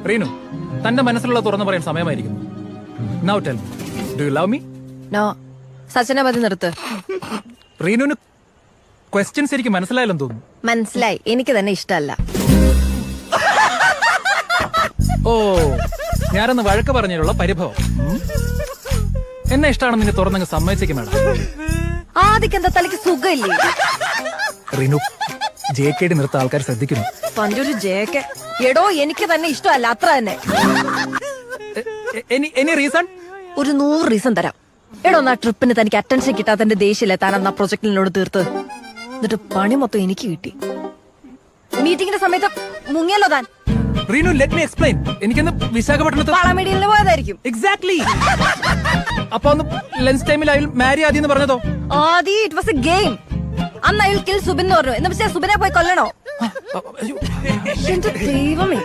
റീനു, തന്റെ മനസ്സിലുള്ള തുറന്നു പറയാൻ സമയമായിരിക്കുന്നു. Now tell me, do you love me? No. സച്ചിനെ മതി നിർത്ത്. റീനുവിന് ക്വസ്റ്റ്യൻസ് എനിക്ക് മനസ്സിലായാലെന്ന് തോന്നുന്നു. മനസ്സിലായി, എനിക്ക് തന്നെ ഇഷ്ടമല്ല. ഓ, ഞാനൊന്ന് വഴക്ക് പറഞ്ഞതിലുള്ള പരിഭവം. എന്നെ ഇഷ്ടമാണെന്ന് നിന്നെ തുറന്നങ്ങ് സമ്മതിച്ചേക്കും മേഡം. ആദ്യം എന്താ തലയ്ക്ക് സുഖമില്ലേ? റീനു, JKD നിർത്ത ആൾക്കാർ ശ്രദ്ധിക്കുന്നു. പണ്ടൊരു ജേക്ക്. എടോ, എനിക്ക് തന്നെ ഇഷ്ടമല്ല, അത്ര തന്നെ. Any reason? ഒരു 100 റീസൺ തരാം. എടോ, ആ ട്രിപ്പിന് തനിക്ക് അറ്റൻഷൻ കിട്ടാത്തതിന്റെ ദേഷ്യല്ലേ താൻ അന്ന് ആ പ്രൊജക്ടിനോട് തീർത്ത്. എന്നിട്ട് പണി മൊത്തം എനിക്ക് കിട്ടി. മീറ്റിംഗിന്റെ സമയത്ത് മുങ്ങിയല്ലോ താൻ. Reenu, let me explain. എനിക്കൊന്ന് വിശാഖപട്ടണത്ത് വളമീഡിയലിന് പോയതായിരിക്കും. എക്സാക്ട്ലി. അപ്പൊ ഒന്ന് ലഞ്ച് ടൈമിൽ അയാൾ മാരി ആദ്യം എന്ന് പറഞ്ഞതോ? ആദി, ഇറ്റ് വാസ് എ ഗെയിം. അന്ന് അയാൾ കിൽ സുബിൻ എന്ന് പറഞ്ഞു. എന്ന് വെച്ചാൽ സുബിനെ പോയി കൊല്ലണോ? എന്റെ ദൈവമേ.